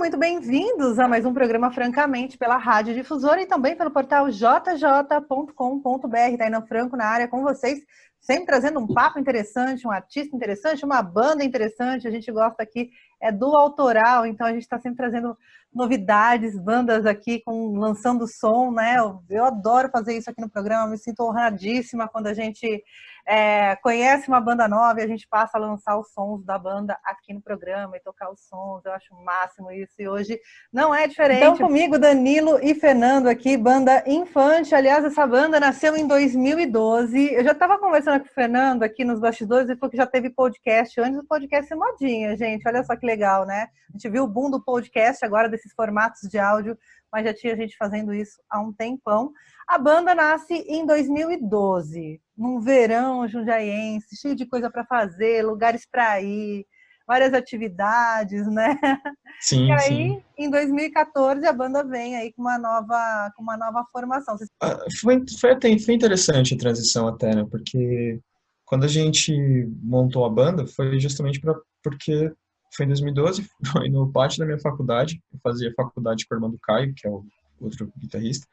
muito bem-vindos a mais um programa Francamente pela Rádio Difusora e também pelo portal jj.com.br. Taina Franco na área com vocês, sempre trazendo um papo interessante, um artista interessante, uma banda interessante. A gente gosta aqui do autoral, então a gente está sempre trazendo novidades, bandas aqui lançando som, né? Eu adoro fazer isso aqui no programa, me sinto honradíssima quando a gente conhece uma banda nova e a gente passa a lançar os sons da banda aqui no programa e tocar os sons. Eu acho o máximo isso, e hoje não é diferente. Então, comigo, Danilo e Fernando aqui, banda Infante. Aliás, essa banda nasceu em 2012. Eu já estava conversando com o Fernando aqui nos bastidores, ele falou que já teve podcast antes do podcast ser modinha, gente. Olha só que legal, né? A gente viu o boom do podcast agora, desses formatos de áudio, mas já tinha gente fazendo isso há um tempão. A banda nasce em 2012, num verão jundiaiense, cheio de coisa para fazer, lugares para ir, várias atividades, né? Sim, e aí, sim. Em 2014, a banda vem aí com uma nova formação. Foi interessante a transição até, né? Porque quando a gente montou a banda, foi justamente porque foi em 2012, foi no pátio da minha faculdade. Eu fazia faculdade com o irmão do Caio, que é o outro guitarrista.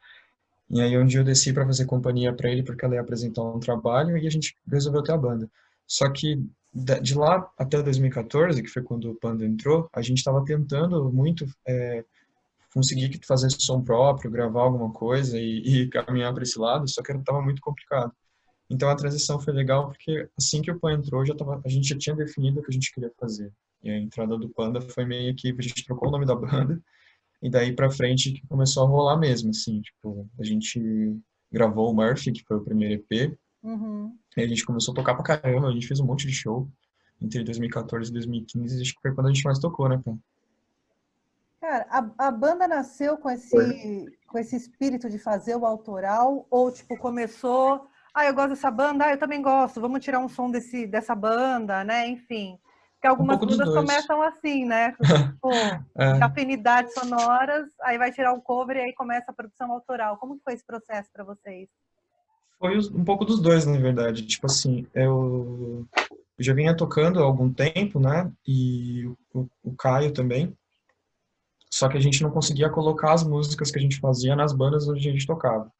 E aí um dia eu desci para fazer companhia para ele, porque ela ia apresentar um trabalho, e a gente resolveu ter a banda. Só que de lá até 2014, que foi quando o Panda entrou, a gente estava tentando muito conseguir fazer som próprio, gravar alguma coisa e caminhar para esse lado, só que estava muito complicado. Então a transição foi legal porque assim que o Pan entrou, a gente já tinha definido o que a gente queria fazer. E a entrada do Panda foi meio que a gente trocou o nome da banda e daí para frente que começou a rolar mesmo, assim, tipo, a gente gravou o Murphy, que foi o primeiro EP, e a gente começou a tocar pra caramba, a gente fez um monte de show entre 2014 e 2015, acho que foi quando a gente mais tocou, né, Pan? Cara, a banda nasceu com esse espírito de fazer o autoral, ou tipo, começou, eu gosto dessa banda, eu também gosto, vamos tirar um som dessa banda, né? Enfim. Porque Um algumas pouco dos bandas dois. começam assim, né? Tipo, de É, afinidades sonoras, aí vai tirar um cover e aí começa a produção autoral. Como que foi esse processo para vocês? foi um pouco dos dois, na verdade. Tipo assim, eu já vinha tocando há algum tempo, né? E o Caio também. Só que a gente não conseguia colocar as músicas que a gente fazia nas bandas onde a gente tocava.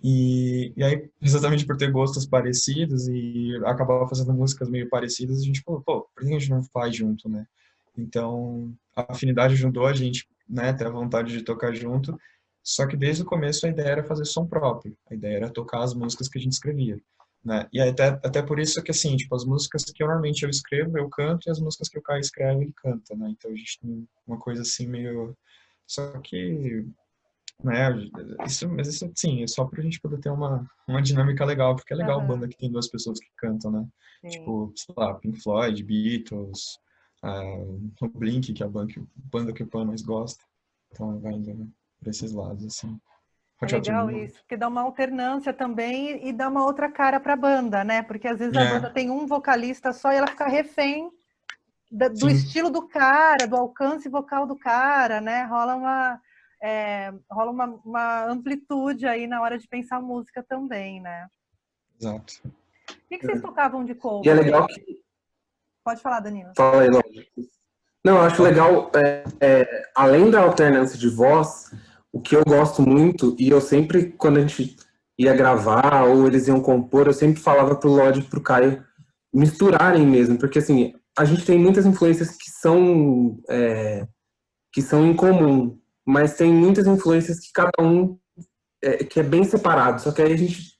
E aí, exatamente por ter gostos parecidos e acabar fazendo músicas meio parecidas, a gente falou, pô, por que a gente não faz junto, né? Então, a afinidade juntou a gente, né, ter a vontade de tocar junto, só que desde o começo a ideia era fazer som próprio, a ideia era tocar as músicas que a gente escrevia, né? E até por isso que, assim, tipo, as músicas que normalmente eu escrevo, eu canto, e as músicas que o Caio escreve, ele canta, né? Então a gente tem uma coisa assim meio... Só que né? Mas isso, sim, é só pra gente poder ter uma dinâmica legal, porque é legal banda que tem duas pessoas que cantam, né? Sim. Tipo, sei lá, Pink Floyd, Beatles, o Blink, que é a banda que o Pan mais gosta. Então vai indo pra esses lados, assim. É Hot legal Wheels. isso, porque dá uma alternância também e dá uma outra cara para a banda, né? Porque às vezes a banda É, tem um vocalista só e ela fica refém do sim, estilo do cara, do alcance vocal do cara, né? Rola uma amplitude aí na hora de pensar música também, né? exato. O que vocês tocavam de E é cover? legal que. Pode falar, Danilo. Fala aí, Lógico. Não, eu acho legal, além da alternância de voz, o que eu gosto muito, e eu sempre, quando a gente ia gravar ou eles iam compor, eu sempre falava pro Lodge e pro Caio misturarem mesmo, porque assim, a gente tem muitas influências que são em comum, mas tem muitas influências que cada um que é bem separado, só que aí a gente,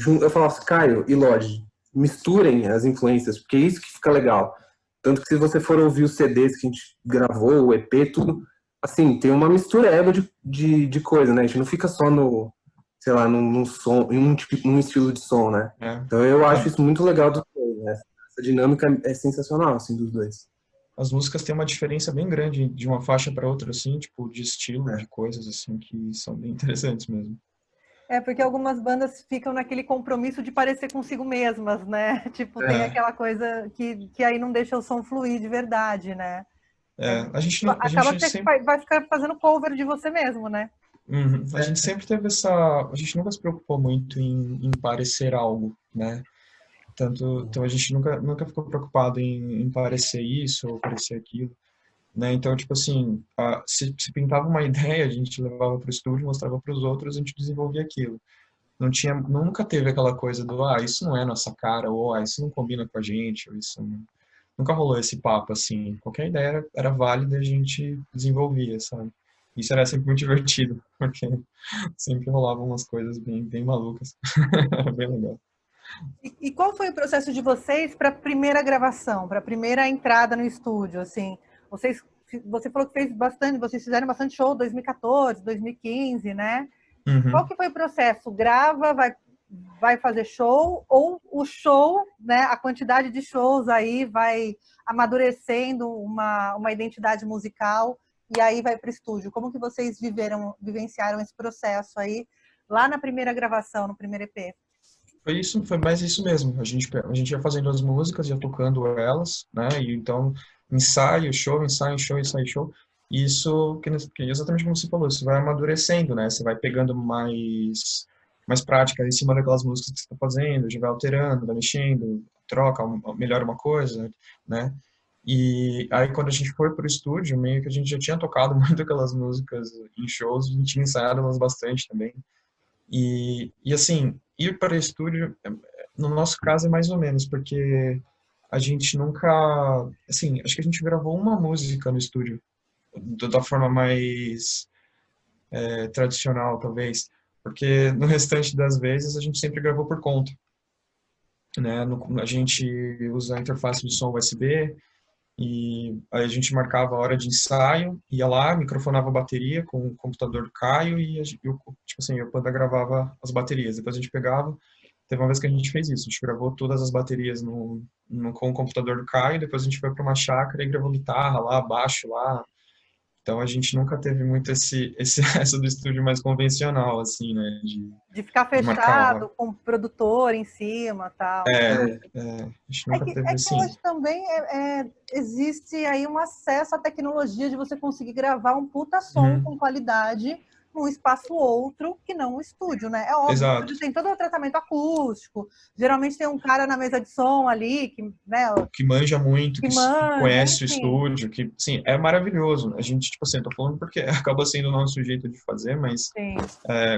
eu falava assim, Caio e Lodge, misturem as influências, porque é isso que fica legal. Tanto que se você for ouvir os CDs que a gente gravou, o EP, tudo, assim, tem uma mistureba de coisa, né? A gente não fica só no, sei lá, num som, num estilo de som, né? É. Então eu acho isso muito legal dos dois, né? Essa dinâmica é sensacional, assim, dos dois. As músicas têm uma diferença bem grande de uma faixa para outra, assim, tipo, de estilo, de É. coisas, assim, que são bem interessantes mesmo. É porque algumas bandas ficam naquele compromisso de parecer consigo mesmas, né? Tipo, tem É, aquela coisa que aí não deixa o som fluir de verdade, né? E aí a gente, não, a acaba gente que você sempre vai ficar fazendo cover de você mesmo, né? Uhum. A gente sempre teve a gente nunca se preocupou muito em parecer algo, né? Então a gente nunca ficou preocupado em parecer isso ou parecer aquilo. né? Então, tipo assim, se pintava uma ideia, a gente levava para o estúdio, mostrava para os outros, a gente desenvolvia aquilo. Não tinha, nunca teve aquela coisa do, isso não é nossa cara, ou isso não combina com a gente, ou isso não... Nunca rolou esse papo, assim. Qualquer ideia era válida e a gente desenvolvia, sabe? Isso era sempre muito divertido, porque sempre rolavam umas coisas bem malucas. Era bem legal. E qual foi o processo de vocês para a primeira gravação, para a primeira entrada no estúdio? Assim, você falou que fez bastante, vocês fizeram bastante show 2014, 2015, né? Qual Uhum. que foi o processo? Grava, vai fazer show, ou o show, né? A quantidade de shows aí vai amadurecendo uma identidade musical e aí vai para o estúdio. Como que vocês vivenciaram esse processo aí lá na primeira gravação, no primeiro EP? Foi mais isso mesmo. A gente ia fazendo as músicas, ia tocando elas, né? E então, ensaio, show, ensaio, show, ensaio, show. E isso, que exatamente como você falou, isso vai amadurecendo, né? Você vai pegando mais prática em cima daquelas músicas que você está fazendo, já vai alterando, vai mexendo, troca, melhora uma coisa, né? E aí, quando a gente foi pro estúdio, meio que a gente já tinha tocado muito aquelas músicas em shows, a gente tinha ensaiado elas bastante também. E assim, ir para o estúdio, no nosso caso é mais ou menos, porque a gente nunca, assim, acho que a gente gravou uma música no estúdio, da forma mais tradicional, talvez, porque no restante das vezes a gente sempre gravou por conta, né? A gente usa a interface de som USB, e aí a gente marcava a hora de ensaio, ia lá, microfonava a bateria com o computador do Caio e eu, tipo assim, eu quando gravava as baterias. Depois a gente pegava, teve uma vez que a gente fez isso, a gente gravou todas as baterias com o computador do Caio, depois a gente foi para uma chácara e gravou guitarra lá, baixo lá. Então a gente nunca teve muito essa do estúdio mais convencional, assim, né, De ficar de marcar a hora. fechado com o produtor em cima, tal. A gente nunca teve É que assim. hoje também existe aí um acesso à tecnologia de você conseguir gravar um puta som Uhum, com qualidade num espaço outro que não o estúdio, né? É óbvio, o exato. estúdio tem todo o tratamento acústico, geralmente tem um cara na mesa de som ali, que, né, Que manja muito, que que manja, conhece o enfim. estúdio, que, sim, é maravilhoso. A gente, tipo assim, tô falando porque acaba sendo o nosso jeito de fazer, mas Sim.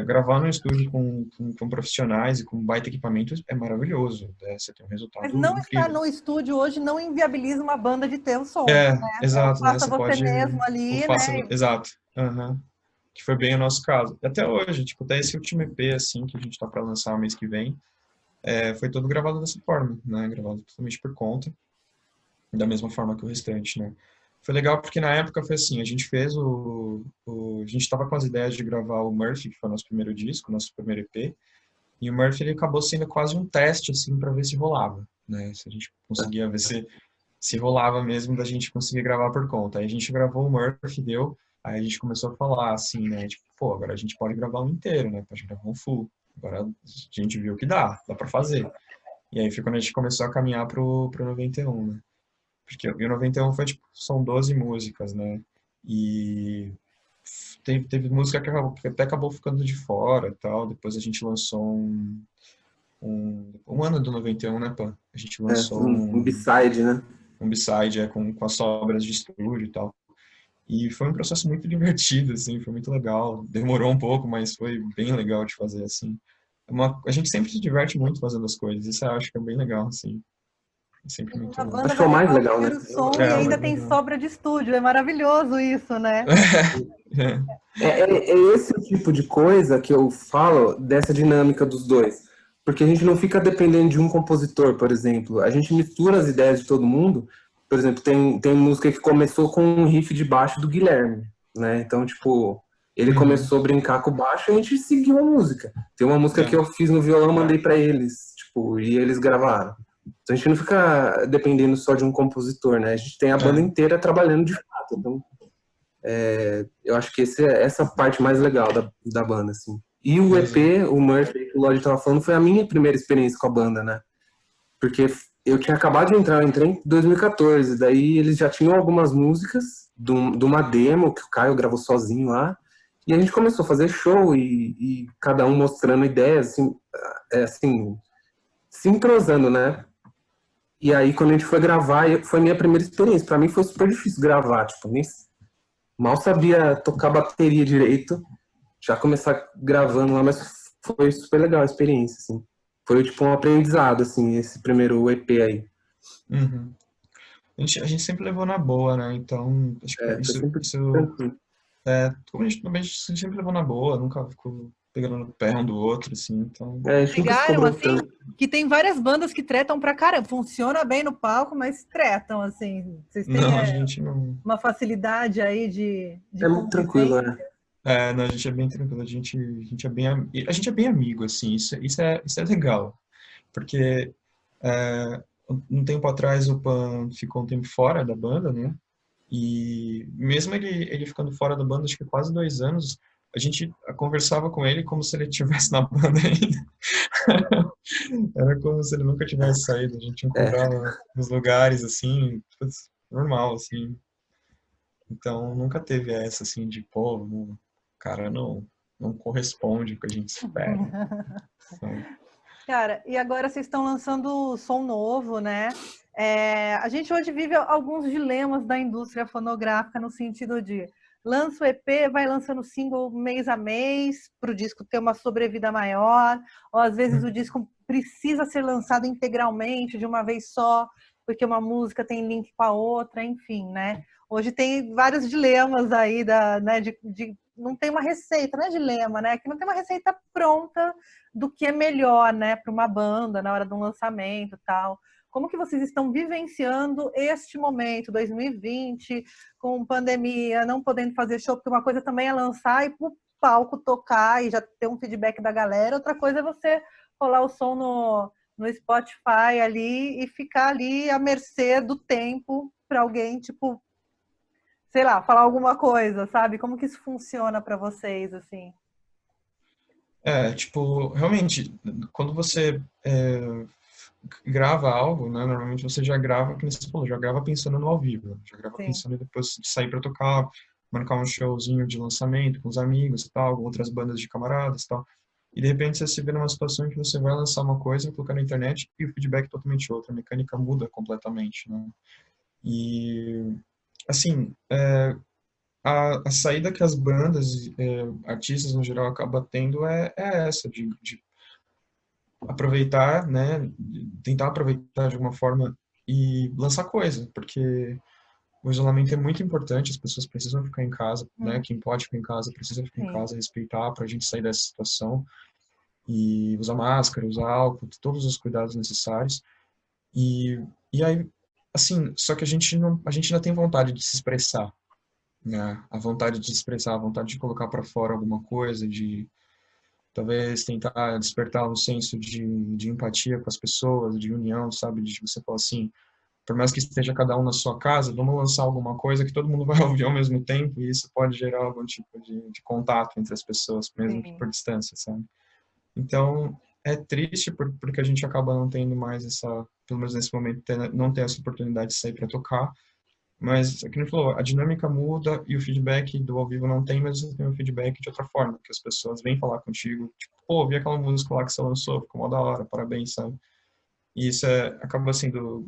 gravar no estúdio com profissionais e com baita equipamento é maravilhoso. Né? Você tem um Mas resultado não estar incrível. no estúdio hoje não inviabiliza uma banda de ter o som, né? É o Exato, né? faça Você você pode, mesmo o ali, faça, né? exato. Aham. Que foi bem o nosso caso. Até hoje, tipo, até esse último EP, assim, que a gente tá para lançar o mês que vem, foi todo gravado dessa forma, né? Gravado totalmente por conta, da mesma forma que o restante, né? Foi legal porque na época foi assim, a gente fez a gente estava com as ideias de gravar o Murphy, que foi o nosso primeiro disco, nosso primeiro EP, e o Murphy ele acabou sendo quase um teste assim para ver se rolava, né? Se a gente conseguia ver se rolava mesmo da gente conseguir gravar por conta. Aí a gente gravou o Murphy, deu, aí a gente começou a falar assim, né? Tipo, pô, agora a gente pode gravar um inteiro, né? Pode gravar um full. Agora a gente viu que dá para fazer. E aí foi quando a gente começou a caminhar pro 91, né? Porque o 91 foi, tipo, são 12 músicas, né? E teve música que até acabou ficando de fora e tal. Depois a gente lançou um ano do 91, né, Pan? A gente lançou Um B-side, né? um B-side com as sobras de estúdio e tal. E foi um processo muito divertido, assim, foi muito legal. Demorou um pouco, mas foi bem legal de fazer, assim. A gente sempre se diverte muito fazendo as coisas, isso eu acho que é bem legal, assim. É sempre A muito... banda Acho que é vai o mais gravar o legal, né? primeiro som e o ainda mais tem legal. sobra de estúdio. É maravilhoso isso, né? É esse o tipo de coisa que eu falo dessa dinâmica dos dois. Porque a gente não fica dependendo de um compositor, por exemplo. A gente mistura as ideias de todo mundo. Por exemplo, tem música que começou com um riff de baixo do Guilherme, né? Então, tipo, ele Uhum. começou a brincar com o baixo e a gente seguiu a música. Tem uma música que É, eu fiz no violão, mandei pra eles, tipo, e eles gravaram. Então a gente não fica dependendo só de um compositor, né? A gente tem a banda é, inteira trabalhando de fato. Então, eu acho que essa parte mais legal da banda, assim. E o exato. EP, o Murphy, que o Lodge tava falando, foi a minha primeira experiência com a banda, né? Porque eu tinha acabado de entrar, eu entrei em 2014, daí eles já tinham algumas músicas de uma demo que o Caio gravou sozinho lá, e a gente começou a fazer show e cada um mostrando ideias, assim, se entrosando, né? E aí, quando a gente foi gravar, foi a minha primeira experiência. Pra mim foi super difícil gravar, tipo, nem mal sabia tocar bateria direito, já começar gravando lá, mas foi super legal a experiência, assim. Foi tipo um aprendizado, assim, esse primeiro EP aí. Uhum. A gente sempre levou na boa, né? Então, acho que Foi sempre isso tranquilo. como a gente também sempre levou na boa, nunca ficou pegando no pé um do outro, assim, então. A gente nunca se Pegaram, cobrou assim, tanto. que tem várias bandas que tretam pra caramba. Funciona bem no palco, mas tretam, assim. Vocês têm Não, a gente não. uma facilidade aí de É muito tranquilo, convivência? né? Não, a gente é bem tranquilo, a gente é bem amigo, assim, isso é legal, porque um tempo atrás o Pan ficou um tempo fora da banda, né? E mesmo ele ficando fora da banda, acho que quase 2 anos, a gente conversava com ele como se ele estivesse na banda ainda. Era como se ele nunca tivesse saído. A gente É, encontrava nos lugares, assim, putz, normal, assim. Então, nunca teve essa, assim, de, pô, o cara não corresponde com o que a gente espera, sabe? Cara, e agora vocês estão lançando som novo, né? A gente hoje vive alguns dilemas da indústria fonográfica no sentido de lança o EP, vai lançando single mês a mês para o disco ter uma sobrevida maior, ou às vezes o disco precisa ser lançado integralmente de uma vez só, porque uma música tem link com a outra, enfim, né? Hoje tem vários dilemas aí né, não tem uma receita, não é dilema, né? Que não tem uma receita pronta do que é melhor, né, para uma banda na hora de um lançamento e tal. Como que vocês estão vivenciando este momento, 2020, com pandemia, não podendo fazer show, porque uma coisa também é lançar e pro palco tocar e já ter um feedback da galera, outra coisa é você rolar o som no Spotify ali e ficar ali à mercê do tempo para alguém, tipo, sei lá, falar alguma coisa, sabe? Como que isso funciona para vocês, assim? Tipo, realmente, quando você grava algo, né, normalmente você já grava, como você falou, já grava pensando no ao vivo, já grava Sim. pensando em depois de sair para tocar, marcar um showzinho de lançamento com os amigos e tal, com outras bandas de camaradas e tal. E de repente você se vê numa situação em que você vai lançar uma coisa, colocar na internet e o feedback é totalmente outro, a mecânica muda completamente, né? E, assim, a saída que as bandas, artistas no geral, acabam tendo é essa, de aproveitar, né, tentar aproveitar de alguma forma e lançar coisa, porque o isolamento é muito importante, as pessoas precisam ficar em casa, né, quem pode ficar em casa precisa ficar em Sim. casa, respeitar para a gente sair dessa situação e usar máscara, usar álcool, todos os cuidados necessários e aí, assim, só que a gente ainda tem vontade de se expressar, né, a vontade de se expressar, a vontade de colocar para fora alguma coisa, de talvez tentar despertar um senso de empatia com as pessoas, de união, sabe? De você falar assim, por mais que esteja cada um na sua casa, vamos lançar alguma coisa que todo mundo vai ouvir ao mesmo tempo e isso pode gerar algum tipo de contato entre as pessoas, mesmo que Sim. por distância, sabe? Então, é triste porque a gente acaba não tendo mais pelo menos nesse momento, não ter essa oportunidade de sair para tocar, mas, como ele falou, a dinâmica muda e o feedback do ao vivo não tem, mas você tem o feedback de outra forma, que as pessoas vêm falar contigo, tipo, pô, vi aquela música lá que você lançou, ficou mó da hora, parabéns, sabe? E isso acaba sendo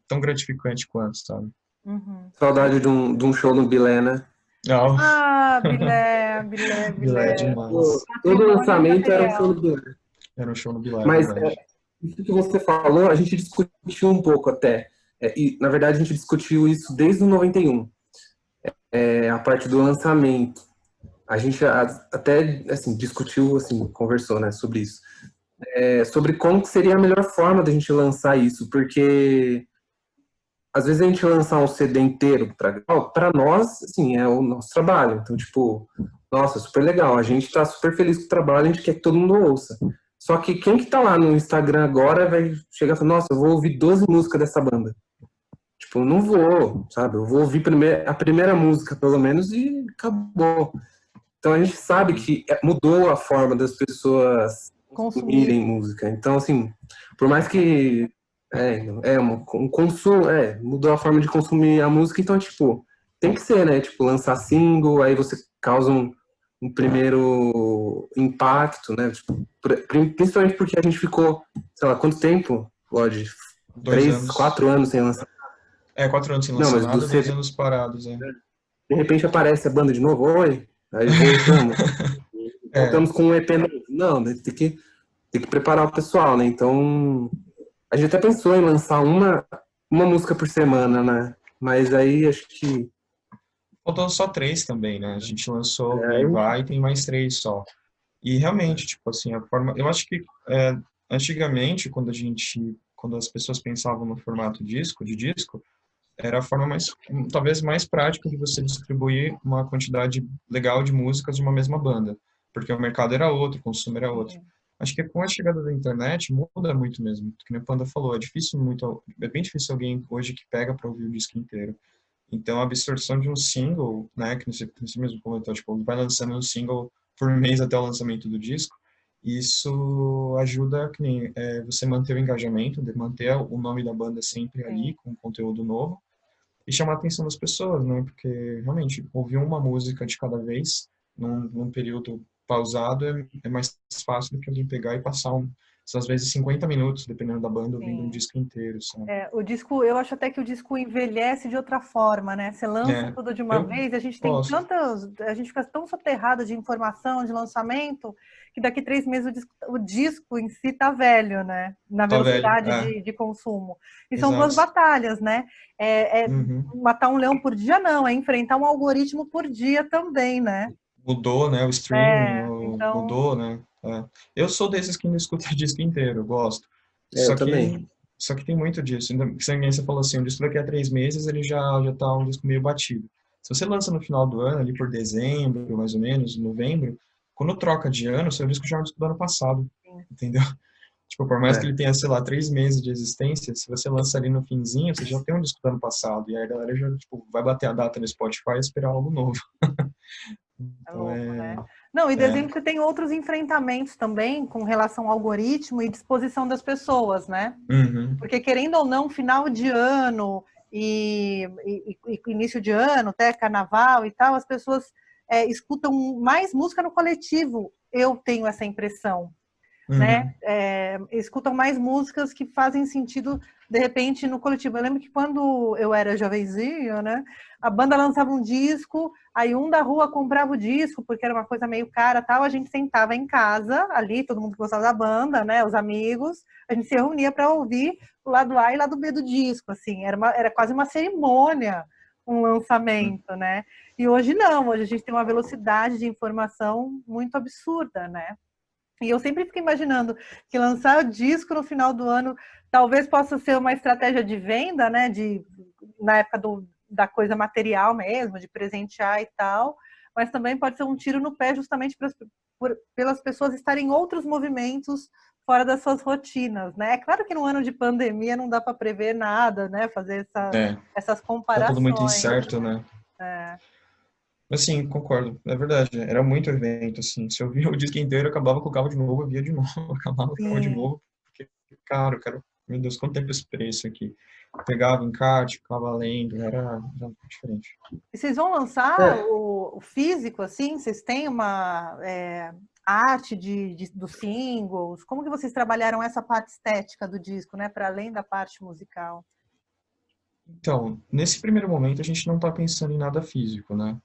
tão gratificante quanto, sabe? Uhum. saudade de um show no Bilé, né? Não, Ah, Bilé, Bilé, Bilé é Bilé. Pô, demais. todo Patrimônio lançamento era um show material. no Bilé. Era um show no Bilé, é Mas verdade. isso que você falou, a gente discutiu um pouco até. E, na verdade, a gente discutiu isso desde o 91, a parte do lançamento. A gente até assim, discutiu, assim, conversou, né, sobre isso. Sobre como que seria a melhor forma da gente lançar isso, porque às vezes a gente lançar um CD inteiro para nós, assim, é o nosso trabalho. Então, tipo, nossa, super legal. A gente tá super feliz com o trabalho, a gente quer que todo mundo ouça. Só que quem que tá lá no Instagram agora vai chegar e falar, nossa, eu vou ouvir 12 músicas dessa banda. Tipo, eu não vou, sabe? Eu vou ouvir a primeira música, pelo menos, e acabou. Então a gente sabe que mudou a forma das pessoas Consumir. consumirem música. Então, assim, por mais que um consumo, mudou a forma de consumir a música, então, tipo, tem que ser, né? Tipo, lançar single, aí você causa um primeiro impacto, né? Tipo, principalmente porque a gente ficou, sei lá, quanto tempo, Lodge? 3, 2 anos. 4 anos sem lançar. 4 anos sem Não, lançar mas nada, do 2 CD, anos parados, de repente aparece a banda de novo, oi, aí voltamos. É, Voltamos com um EP novo. Não, tem que preparar o pessoal, né? Então, a gente até pensou em lançar uma música por semana, né? Mas aí acho que faltam só 3 também, né? A gente lançou aí, Viva e tem mais 3 só. E realmente, tipo assim, a forma. Eu acho que antigamente, quando as pessoas pensavam no formato de disco, era a forma talvez mais prática de você distribuir uma quantidade legal de músicas de uma mesma banda, porque o mercado era outro, o consumo era outro. Acho que com a chegada da internet muda muito mesmo, que nem o Panda falou, é bem difícil alguém hoje que pega para ouvir o disco inteiro. Então, a absorção de um single, né, que você mesmo comentou, tipo, vai lançando um single por mês até o lançamento do disco, isso ajuda que nem, você manter o engajamento, de manter o nome da banda sempre ali, Sim. com conteúdo novo, e chamar a atenção das pessoas, né, porque realmente ouvir uma música de cada vez, num período pausado, é mais fácil do que alguém pegar e passar, às vezes, 50 minutos, dependendo da banda, ouvindo um Sim. disco inteiro, sabe? O disco, eu acho até que o disco envelhece de outra forma, né? Você lança É, tudo de uma eu vez, a gente tem gosto. tantas, a gente fica tão soterrado de informação, de lançamento, que daqui 3 meses o disco em si tá velho, né? Na Tá velho, velocidade de consumo. E são duas exato. batalhas, né? É Uhum. matar um leão por dia, não, é enfrentar um algoritmo por dia também, né? Mudou, né? O streaming Então, mudou, né? Eu sou desses que não escuta disco inteiro, eu gosto. eu Só que, também. só que tem muito disso. Se ninguém você falou assim, o disco daqui a 3 meses ele já tá um disco meio batido. Se você lança no final do ano, ali por dezembro, mais ou menos, novembro, quando troca de ano, seu disco já é um disco do ano passado, sim. entendeu? Tipo, por mais que É. ele tenha, sei lá, 3 meses de existência, se você lança ali no finzinho, você já tem um disco do ano passado. E aí a galera já, tipo, vai bater a data no Spotify e esperar algo novo. É Então louco, né? Não, e é, dezembro você tem outros enfrentamentos também com relação ao algoritmo e disposição das pessoas, né? uhum. Porque, querendo ou não, final de ano e início de ano, até carnaval e tal, as pessoas escutam mais música no coletivo. Eu tenho essa impressão, né? Uhum. Escutam mais músicas que fazem sentido, de repente, no coletivo. Eu lembro que quando eu era jovenzinho, né? A banda lançava um disco, aí um da rua comprava o disco, porque era uma coisa meio cara, tal. A gente sentava em casa, ali, todo mundo que gostava da banda, né? Os amigos, a gente se reunia para ouvir o lado A e o lado B do disco, assim. Era quase uma cerimônia, um lançamento, né? E hoje não, hoje a gente tem uma velocidade de informação muito absurda, né? E eu sempre fico imaginando que lançar o disco no final do ano talvez possa ser uma estratégia de venda, né? Na época da coisa material mesmo, de presentear e tal, mas também pode ser um tiro no pé justamente pelas pessoas estarem em outros movimentos fora das suas rotinas, né? É claro que no ano de pandemia não dá para prever nada, né? Fazer É, essas tá tudo muito comparações. incerto, né? É, Mas sim, concordo. É verdade. Era muito evento, assim. Se eu via o disco inteiro, eu acabava, colocava de novo, eu via de novo, acabava, colocava de sim. novo. Porque, cara, eu quero... Meu Deus, quanto tempo esse preço aqui? Pegava encarte, ficava lendo, era diferente. E vocês vão lançar É, o físico, assim? Vocês têm uma arte dos singles? Como que vocês trabalharam essa parte estética do disco, né? Para além da parte musical? Então, nesse primeiro momento, a gente não tá pensando em nada físico, né?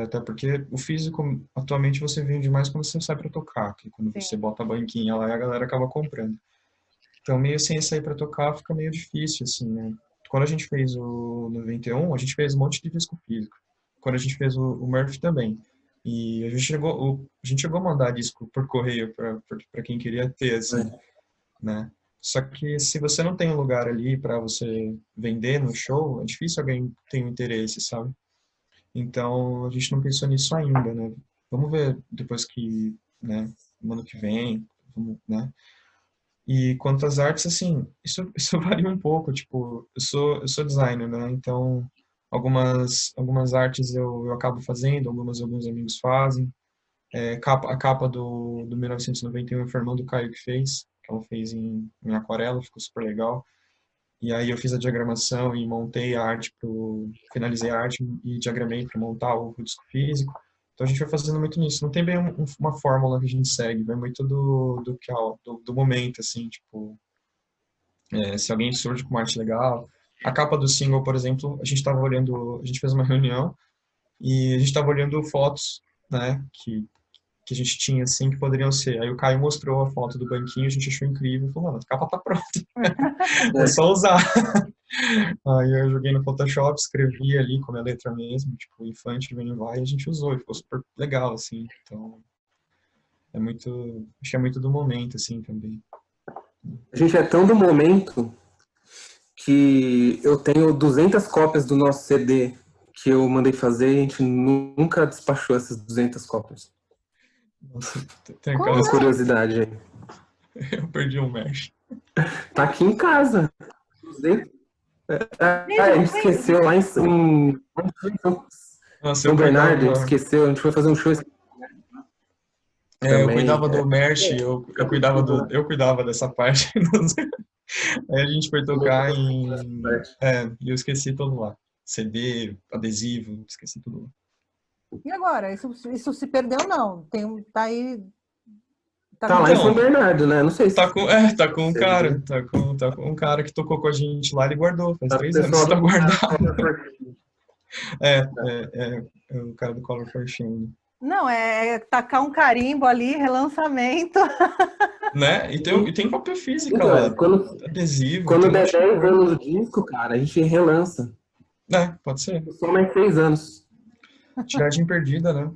Até porque o físico, atualmente, você vende mais quando você sai para tocar, que quando você Sim, bota a banquinha lá e a galera acaba comprando. Então, meio sem sair para tocar, fica meio difícil, assim, né? Quando a gente fez o 91, a gente fez um monte de disco físico. Quando a gente fez o Murphy também. E a gente chegou a mandar disco por correio para quem queria ter, assim, é. né? Só que se você não tem um lugar ali para você vender no show, é difícil alguém ter um interesse, sabe? Então, a gente não pensou nisso ainda, né? Vamos ver depois que, né, no ano que vem, vamos, né? E quanto às artes, assim, isso varia um pouco, tipo, eu sou designer, né? Então, algumas artes eu acabo fazendo, alguns amigos fazem. A capa do 1991 foi a irmã do Caio que fez, que ela fez em aquarela, ficou super legal. E aí eu fiz a diagramação e montei a arte finalizei a arte e diagramei para montar o disco físico. Então a gente vai fazendo muito nisso. Não tem bem uma fórmula que a gente segue, vai muito do momento, assim, tipo, Se alguém surge com uma arte legal. A capa do single, por exemplo, a gente estava olhando, a gente fez uma reunião e a gente estava olhando fotos, né, que a gente tinha, assim, que poderiam ser. Aí o Caio mostrou a foto do banquinho, a gente achou incrível, falou, mano, a capa tá pronta, é só usar. Aí eu joguei no Photoshop, escrevi ali com a minha letra mesmo, tipo, Infante, Vem e Vai, e a gente usou, e ficou super legal, assim. Então, acho que é muito do momento, assim, também. A gente é tão do momento que eu tenho 200 cópias do nosso CD que eu mandei fazer e a gente nunca despachou essas 200 cópias. Nossa, tem Como? Uma curiosidade aí. eu perdi um mesh. Tá aqui em casa. 200. Gente, A não gente tem. esqueceu lá em Nossa, São Bernardo, a gente esqueceu, a gente foi fazer um show eu também. cuidava do merch, eu cuidava dessa parte. Aí a gente foi tocar e eu esqueci tudo lá. CD, adesivo, esqueci tudo lá. E agora? Isso se perdeu, não? Tá aí. Tá Tá no lá em São Então, Bernardo, né? Não sei se tá com um CD. cara, tá com um cara que tocou com a gente lá, ele guardou, faz Tá pro 3 anos pessoal que tá do guardado. É o cara do Color for Shame. Não, é tacar um carimbo ali, relançamento. Né? E tem cópia física Então, lá, adesivo, quando tem um der monte de 10 coisa. anos o disco, cara, a gente relança. Pode ser. Só mais 6 anos. Tiragem perdida, né?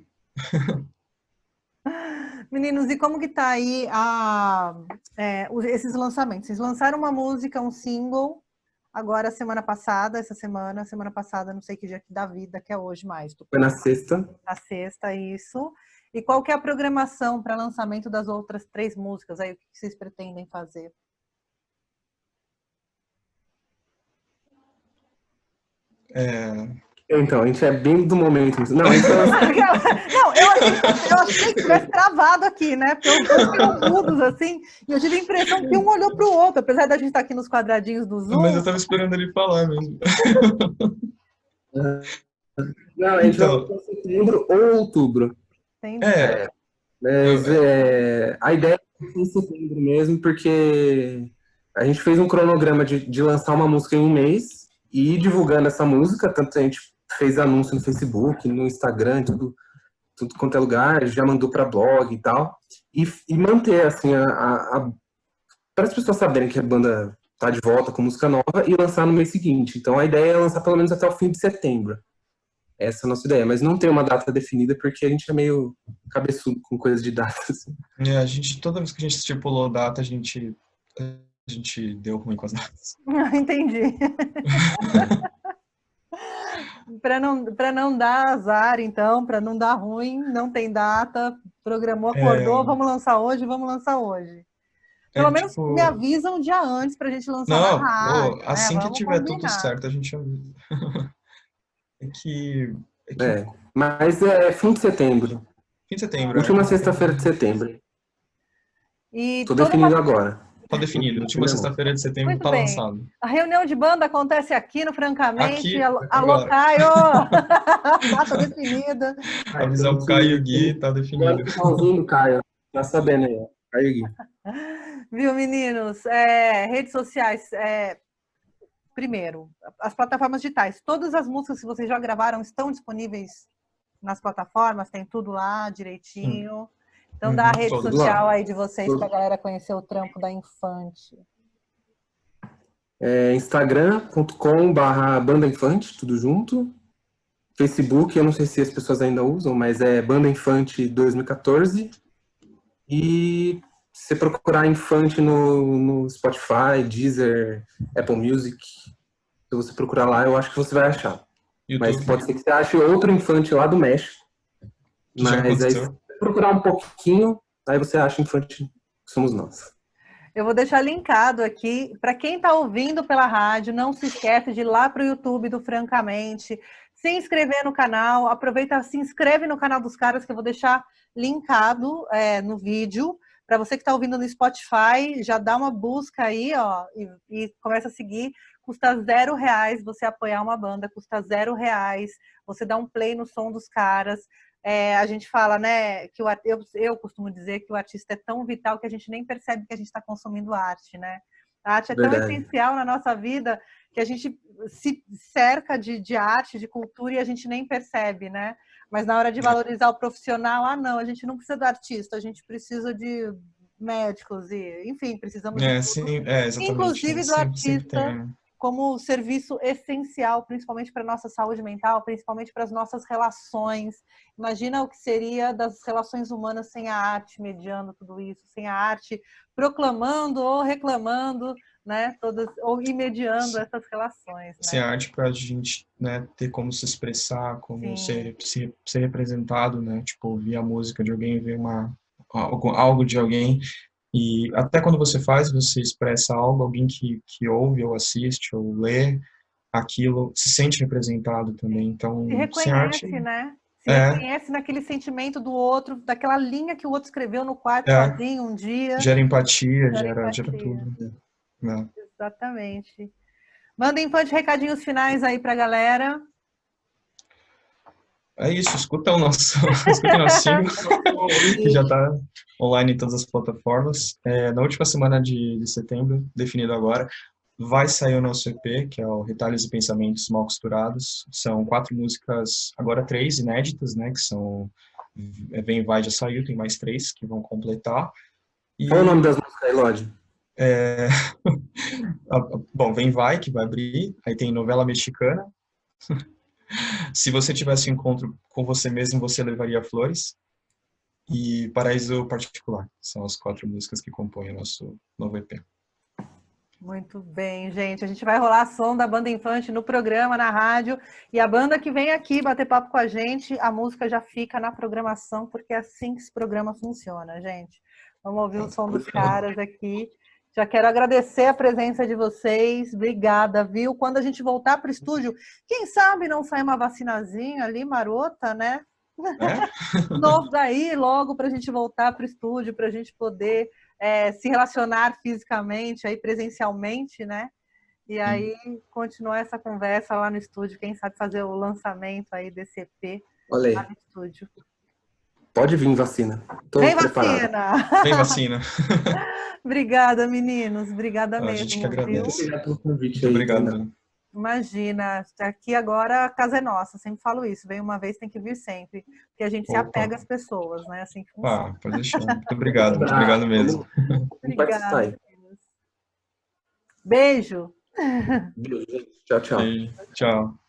Meninos, e como que tá aí esses lançamentos? Vocês lançaram uma música, um single, agora semana passada, não sei que dia que da vida, que é hoje mais. Foi na sexta. Na sexta, isso. E qual que é a programação para lançamento das outras 3 músicas? Aí, o que vocês pretendem fazer? Então, a gente é bem do momento. Não, a gente vai lançar. Não, eu achei que tivesse travado aqui, né? Porque os dois ficaram mudos assim, e eu tive a impressão que um olhou para o outro, apesar da gente estar aqui nos quadradinhos do Mas Zoom. eu tava esperando ele falar mesmo. Não, a gente vai Então, lançar em setembro ou outubro. Entendi. é, eu, Mas a ideia é em setembro mesmo, porque a gente fez um cronograma de lançar uma música em um mês e ir divulgando essa música, tanto a gente fez anúncio no Facebook, no Instagram, tudo quanto é lugar, já mandou para blog e tal, e manter, assim, para as pessoas saberem que a banda tá de volta com música nova e lançar no mês seguinte. Então a ideia é lançar pelo menos até o fim de setembro. Essa é a nossa ideia, mas não tem uma data definida porque a gente é meio cabeçudo com coisas de datas. toda vez que a gente estipulou data, a gente deu ruim com as datas. Entendi. Para não dar azar, então, para não dar ruim, não tem data, programou, acordou, vamos lançar hoje. Pelo menos me Tipo, avisam um dia antes para a gente lançar na não, rádio, né? assim que Vamos tiver tudo combinar. certo, a gente avisa. É que, é que Mas é fim de setembro. fim de setembro, Última fim de sexta-feira de setembro. setembro. E Tô toda definido agora. Tá definido. Última Ainda não. sexta-feira de setembro Muito tá bem. lançado. A reunião de banda acontece aqui no Francamente. Aqui, Alô, agora. Caio! Data definida. Avisar o Caio e o Gui, tá Agora definido. o finalzinho do Caio. Tá sabendo aí, ó. Caio e Gui. Viu, meninos? Redes sociais. Primeiro, as plataformas digitais. Todas as músicas que vocês já gravaram estão disponíveis nas plataformas, tem tudo lá direitinho. Então dá a rede Todos social lá. aí de vocês para a galera conhecer o trampo da Infante. Instagram.com/Banda Infante, tudo junto. Facebook, eu não sei se as pessoas ainda usam, mas é Banda Infante 2014. E se você procurar Infante no Spotify, Deezer, Apple Music, se você procurar lá, eu acho que você vai achar. Mas YouTube, pode ser que você ache outro Infante lá do México. que já Mas aí, se aconteceu. você procurar um pouquinho, aí você acha Infante, que somos nós. Eu vou deixar linkado aqui. Para quem está ouvindo pela rádio, não se esquece de ir lá para o YouTube do Francamente, se inscrever no canal. Aproveita, se inscreve no canal dos caras, que eu vou deixar linkado no vídeo. Para você que está ouvindo no Spotify, já dá uma busca aí, ó, e começa a seguir. Custa R$0 você apoiar uma banda, custa R$0 você dar um play no som dos caras. A gente fala, né, que eu costumo dizer que o artista é tão vital que a gente nem percebe que a gente está consumindo arte, né? A arte é tão essencial na nossa vida que a gente se cerca de arte, de cultura e a gente nem percebe, né? Mas na hora de valorizar o profissional, não, a gente não precisa do artista, a gente precisa de médicos e, enfim, precisamos de tudo. Sim, exatamente. Inclusive do sempre tem, artista né? como serviço essencial, principalmente para a nossa saúde mental, principalmente para as nossas relações. Imagina o que seria das relações humanas sem a arte mediando tudo isso, sem a arte proclamando ou reclamando, né, todas, ou mediando essas relações. Né? Sem a arte para a gente, né, ter como se expressar, como ser representado, né? Tipo, ouvir a música de alguém, ver algo de alguém. E até quando você expressa algo, alguém que ouve ou assiste ou lê aquilo se sente representado também. Então, se reconhece, sem arte, né? Se reconhece naquele sentimento do outro, daquela linha que o outro escreveu no quarto sozinho um dia. Gera empatia, gera tudo. Né? Exatamente. Manda Infante recadinhos finais aí pra galera. É isso, escutem nosso single, que já está online em todas as plataformas. Na última semana de setembro, definido agora, vai sair o nosso EP, que é o Retalhos e Pensamentos Mal Costurados. São 4 músicas, agora 3 inéditas, né, que são Vem e Vai já saiu, tem mais 3 que vão completar. Qual é o nome das músicas aí, Lodge? Bom, Vem e Vai, que vai abrir, aí tem Novela Mexicana. Se você tivesse um encontro com você mesmo, você levaria flores. E Paraíso Particular. São as 4 músicas que compõem o nosso novo EP. Muito bem, gente. A gente vai rolar som da Banda Infante no programa, na rádio. E a banda que vem aqui bater papo com a gente, a música já fica na programação, porque é assim que esse programa funciona, gente. Vamos ouvir o som dos caras aqui. Já quero agradecer a presença de vocês. Obrigada, viu? Quando a gente voltar para o estúdio, quem sabe não sai uma vacinazinha ali, marota, né? Novo daí, logo para a gente voltar para o estúdio, para a gente poder se relacionar fisicamente, aí presencialmente, né? E aí continuar essa conversa lá no estúdio, quem sabe fazer o lançamento aí desse EP lá no estúdio. Pode vir vacina. Tô preparado. Vem vacina. Obrigada, meninos. Obrigada mesmo. A gente que agradece. Obrigado pelo convite. Muito obrigado. Imagina, aqui agora a casa é nossa, sempre falo isso, vem uma vez, tem que vir sempre, porque a gente se apega às pessoas, né? Assim que funciona. Pode deixar. Muito obrigado mesmo. Obrigada. Beijo. Beijo. Tchau, tchau. Beijo. Tchau.